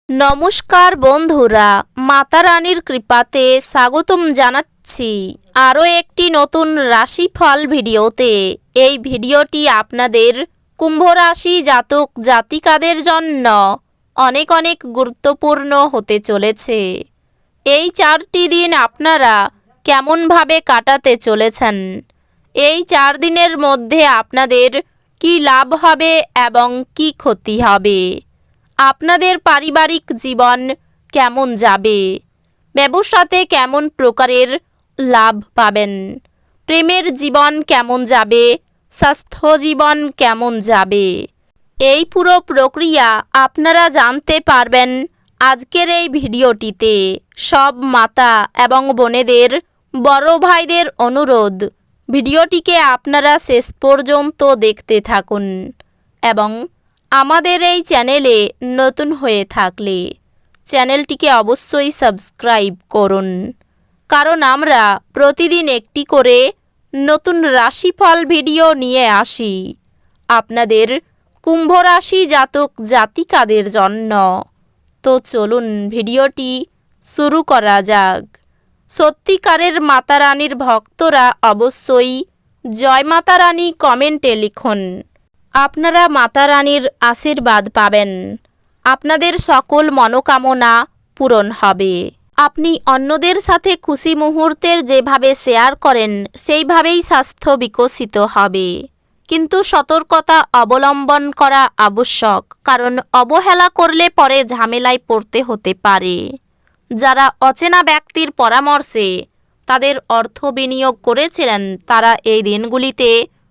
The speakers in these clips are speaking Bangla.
নমস্কার বন্ধুরা, মাতা রানীর কৃপাতে স্বাগতম জানাচ্ছি আরও একটি নতুন রাশিফল ভিডিওতে। এই ভিডিওটি আপনাদের কুম্ভ রাশি জাতক জাতিকাদের জন্য অনেক অনেক গুরুত্বপূর্ণ হতে চলেছে। এই 4টি দিন আপনারা কেমনভাবে কাটাতে চলেছেন, এই 4 দিনের মধ্যে আপনাদের কি লাভ হবে এবং কি ক্ষতি হবে, আপনাদের পারিবারিক জীবন কেমন যাবে, ব্যবসাতে কেমন প্রকারের লাভ পাবেন, প্রেমের জীবন কেমন যাবে, স্বাস্থ্য জীবন কেমন যাবে, এই পুরো প্রক্রিয়া আপনারা জানতে পারবেন আজকের এই ভিডিওটিতে। সব মাতা এবং বোনেদের, বড় ভাইদের অনুরোধ, ভিডিওটিকে আপনারা শেষ পর্যন্ত দেখতে থাকুন এবং আমাদের এই চ্যানেলে নতুন হয়ে থাকলে চ্যানেলটিকে অবশ্যই সাবস্ক্রাইব করুন, কারণ আমরা প্রতিদিন একটি করে নতুন রাশিফল ভিডিও নিয়ে আসি আপনাদের কুম্ভ রাশি জাতক জাতিকাদের জন্য। তো চলুন ভিডিওটি শুরু করা যাক। সত্যিকারের মাতা রানীর ভক্তরা অবশ্যই জয় মাতা রানী কমেন্টে লিখুন। আপনারা মাতা রানীর আশীর্বাদ পাবেন, আপনাদের সকল মনোকামনা পূরণ হবে। আপনি অন্যদের সাথে খুশি মুহূর্তের যেভাবে শেয়ার করেন সেইভাবেই স্বাস্থ্য বিকশিত হবে, কিন্তু সতর্কতা অবলম্বন করা আবশ্যক, কারণ অবহেলা করলে পরে ঝামেলায় পড়তে হতে পারে। যারা অচেনা ব্যক্তির পরামর্শে তাদের অর্থ বিনিয়োগ করেছিলেন তারা এই দিনগুলিতে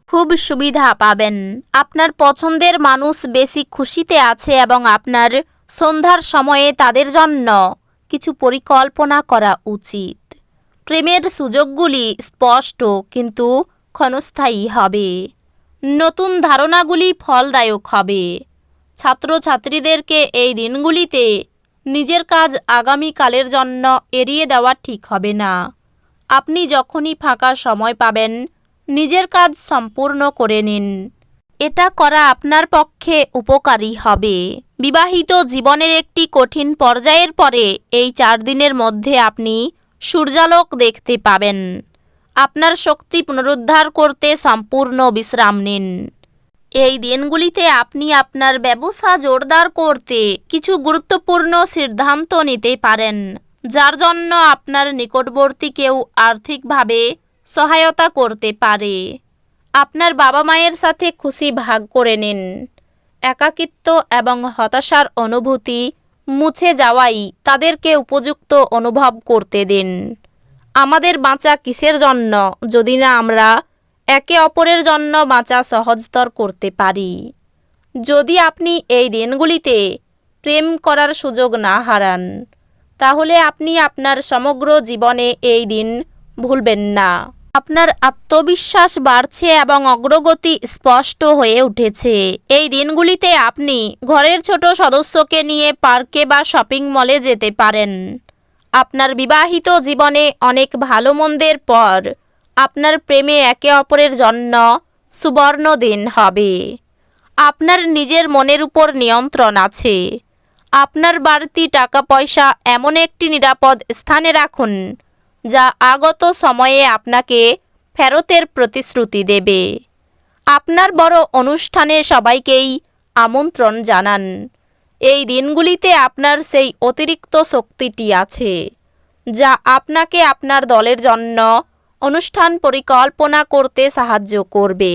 খুব সুবিধা পাবেন। আপনার পছন্দের মানুষ বেশি খুশিতে আছে এবং আপনার সন্ধ্যার সময়ে তাদের জন্য কিছু পরিকল্পনা করা উচিত। প্রেমের সুযোগগুলি স্পষ্ট কিন্তু ক্ষণস্থায়ী হবে। নতুন ধারণাগুলি ফলদায়ক হবে। ছাত্রছাত্রীদেরকে এই দিনগুলিতে নিজের কাজ আগামীকালের জন্য এড়িয়ে দেওয়া ঠিক হবে না। আপনি যখনই ফাঁকা সময় পাবেন নিজের কাজ সম্পূর্ণ করে নিন, এটা করা আপনার পক্ষে উপকারী হবে। বিবাহিত জীবনের একটি কঠিন পর্যায়ের পরে এই 4 দিনের মধ্যে আপনি সূর্যালোক দেখতে পাবেন। আপনার শক্তি পুনরুদ্ধার করতে সম্পূর্ণ বিশ্রাম নিন। এই দিনগুলিতে আপনি আপনার ব্যবসা জোরদার করতে কিছু গুরুত্বপূর্ণ সিদ্ধান্ত নিতে পারেন, যার জন্য আপনার নিকটবর্তী কেউ আর্থিকভাবে সহায়তা করতে পারে। আপনার বাবা মায়ের সাথে খুশি ভাগ করে নিন। একাকিত্ব এবং হতাশার অনুভূতি মুছে যাওয়াই তাদেরকে উপযুক্ত অনুভব করতে দিন। আমাদের বাঁচা কিসের জন্য যদি না আমরা একে অপরের জন্য বাঁচা সহজতর করতে পারি। যদি আপনি এই দিনগুলিতে প্রেম করার সুযোগ না হারান, তাহলে আপনি আপনার সমগ্র জীবনে এই দিন ভুলবেন না। আপনার আত্মবিশ্বাস বাড়ছে এবং অগ্রগতি স্পষ্ট হয়ে উঠেছে। এই দিনগুলিতে আপনি ঘরের ছোট সদস্যকে নিয়ে পার্কে বা শপিং মলে যেতে পারেন। আপনার বিবাহিত জীবনে অনেক ভালো মন্দের পর আপনার প্রেমে একে অপরের জন্য সুবর্ণ দিন হবে। আপনার নিজের মনের উপর নিয়ন্ত্রণ আছে। আপনার বাড়তি টাকা পয়সা এমন একটি নিরাপদ স্থানে রাখুন যা আগত সময়ে আপনাকে ফেরতের প্রতিশ্রুতি দেবে। আপনার বড় অনুষ্ঠানে সবাইকেই আমন্ত্রণ জানান। এই দিনগুলিতে আপনার সেই অতিরিক্ত শক্তিটি আছে যা আপনাকে আপনার দলের জন্য অনুষ্ঠান পরিকল্পনা করতে সাহায্য করবে।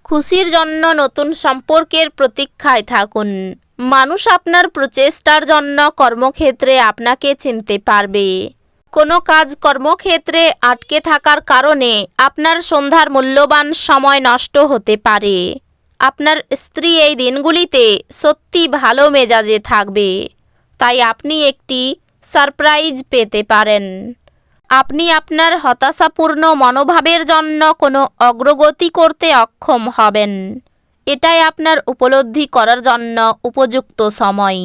খুশির জন্য নতুন সম্পর্কের প্রতীক্ষায় থাকুন। মানুষ আপনার প্রচেষ্টার জন্য কর্মক্ষেত্রে আপনাকে চিনতে পারবে। কোনো কাজ কর্মক্ষেত্রে আটকে থাকার কারণে আপনার সন্ধ্যার মূল্যবান সময় নষ্ট হতে পারে। আপনার স্ত্রী এই দিনগুলিতে সত্যি ভালো মেজাজে থাকবে, তাই আপনি একটি সারপ্রাইজ পেতে পারেন। আপনি আপনার হতাশাপূর্ণ মনোভাবের জন্য কোনো অগ্রগতি করতে অক্ষম হবেন। এটাই আপনার উপলব্ধি করার জন্য উপযুক্ত সময়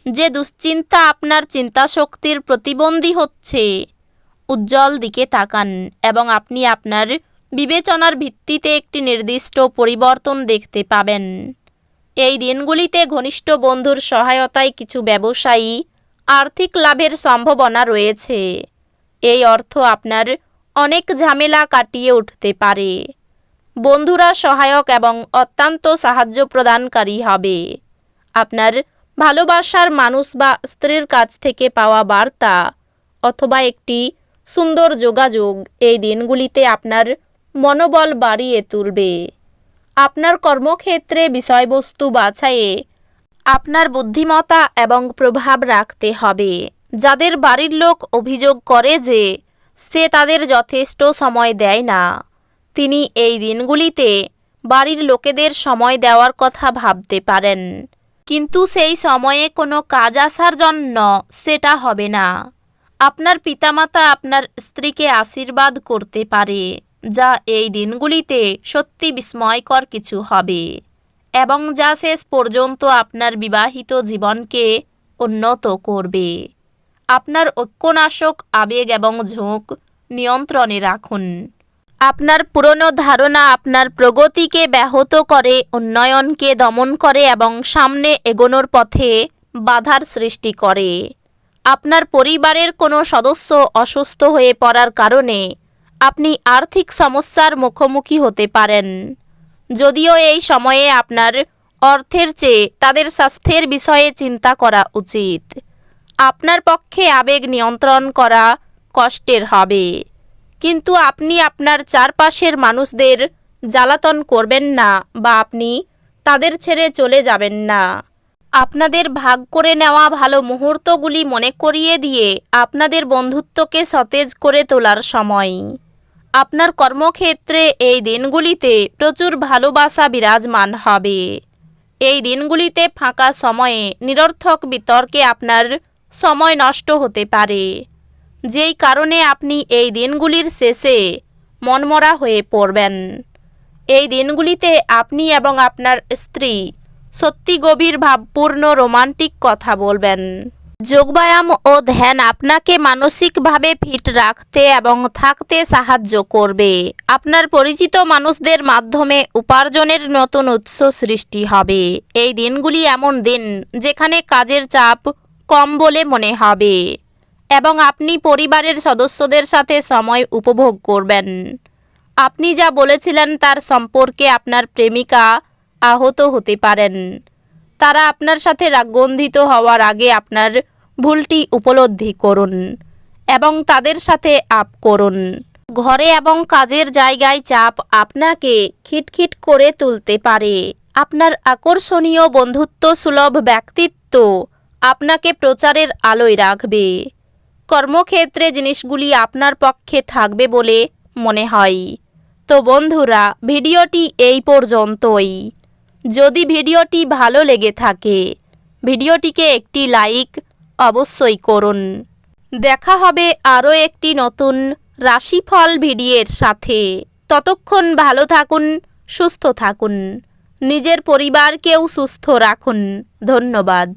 যে দুশ্চিন্তা আপনার চিন্তাশক্তির প্রতিবন্ধী হচ্ছে। উজ্জ্বল দিকে তাকান এবং আপনি আপনার বিবেচনার ভিত্তিতে একটি নির্দিষ্ট পরিবর্তন দেখতে পাবেন। এই দিনগুলিতে ঘনিষ্ঠ বন্ধুর সহায়তায় কিছু ব্যবসায়ী আর্থিক লাভের সম্ভাবনা রয়েছে। এই অর্থ আপনার অনেক ঝামেলা কাটিয়ে উঠতে পারে। বন্ধুরা সহায়ক এবং অত্যন্ত সাহায্য প্রদানকারী হবে। আপনার ভালোবাসার মানুষ বা স্ত্রীর কাছ থেকে পাওয়া বার্তা অথবা একটি সুন্দর যোগাযোগ এই দিনগুলিতে আপনার মনোবল বাড়িয়ে তুলবে। আপনার কর্মক্ষেত্রে বিষয়বস্তু বাছাইয়ে আপনার বুদ্ধিমত্তা এবং প্রভাব রাখতে হবে। যাদের বাড়ির লোক অভিযোগ করে যে সে তাদের যথেষ্ট সময় দেয় না, তিনি এই দিনগুলিতে বাড়ির লোকেদের সময় দেওয়ার কথা ভাবতে পারেন, কিন্তু সেই সময়ে কোনো কাজ আসার জন্য সেটা হবে না। আপনার পিতামাতা আপনার স্ত্রীকে আশীর্বাদ করতে পারে, যা এই দিনগুলিতে সত্যি বিস্ময়কর কিছু হবে এবং যা শেষ পর্যন্ত আপনার বিবাহিত জীবনকে উন্নত করবে। আপনার ঐক্যনাশক আবেগ এবং ঝোঁক নিয়ন্ত্রণে রাখুন। আপনার পুরনো ধারণা আপনার প্রগতিকে ব্যাহত করে, উন্নয়নকে দমন করে এবং সামনে এগোনোর পথে বাধার সৃষ্টি করে। আপনার পরিবারের কোনো সদস্য অসুস্থ হয়ে পড়ার কারণে আপনি আর্থিক সমস্যার মুখোমুখি হতে পারেন। যদিও এই সময়ে আপনার অর্থের চেয়ে তাদের স্বাস্থ্যের বিষয়ে চিন্তা করা উচিত। আপনার পক্ষে আবেগ নিয়ন্ত্রণ করা কষ্টের হবে, কিন্তু আপনি আপনার চারপাশের মানুষদের জ্বালাতন করবেন না বা আপনি তাদের ছেড়ে চলে যাবেন না। আপনাদের ভাগ করে নেওয়া ভালো মুহূর্তগুলি মনে করিয়ে দিয়ে আপনাদের বন্ধুত্বকে সতেজ করে তোলার সময়। আপনার কর্মক্ষেত্রে এই দিনগুলিতে প্রচুর ভালোবাসা বিরাজমান হবে। এই দিনগুলিতে ফাঁকা সময়ে নিরর্থক বিতর্কে আপনার সময় নষ্ট হতে পারে, যেই কারণে আপনি এই দিনগুলির শেষে মনমরা হয়ে পড়বেন। এই দিনগুলিতে আপনি এবং আপনার স্ত্রী সত্যি গভীর ভাবপূর্ণ রোমান্টিক কথা বলবেন। যোগব্যায়াম ও ধ্যান আপনাকে মানসিকভাবে ফিট রাখতে এবং থাকতে সাহায্য করবে। আপনার পরিচিত মানুষদের মাধ্যমে উপার্জনের নতুন উৎস সৃষ্টি হবে। এই দিনগুলি এমন দিন যেখানে কাজের চাপ কম বলে মনে হবে এবং আপনি পরিবারের সদস্যদের সাথে সময় উপভোগ করবেন। আপনি যা বলেছিলেন তার সম্পর্কে আপনার প্রেমিকা আহত হতে পারেন। তারা আপনার সাথে রাগগন্ধিত হওয়ার আগে আপনার ভুলটি উপলব্ধি করুন এবং তাদের সাথে আপ করুন। ঘরে এবং কাজের জায়গায় চাপ আপনাকে খিটখিট করে তুলতে পারে। আপনার আকর্ষণীয় বন্ধুত্ব সুলভ ব্যক্তিত্ব আপনাকে প্রচারের আলোয় রাখবে। কর্মক্ষেত্রে জিনিসগুলি আপনার পক্ষে থাকবে বলে মনে হয়। তো বন্ধুরা, ভিডিওটি এই পর্যন্তই। যদি ভিডিওটি ভালো লেগে থাকে ভিডিওটিকে একটি লাইক অবশ্যই করুন। দেখা হবে আরও একটি নতুন রাশিফল ভিডিওর সাথে। ততক্ষণ ভালো থাকুন, সুস্থ থাকুন, নিজের পরিবারকেও সুস্থ রাখুন। ধন্যবাদ।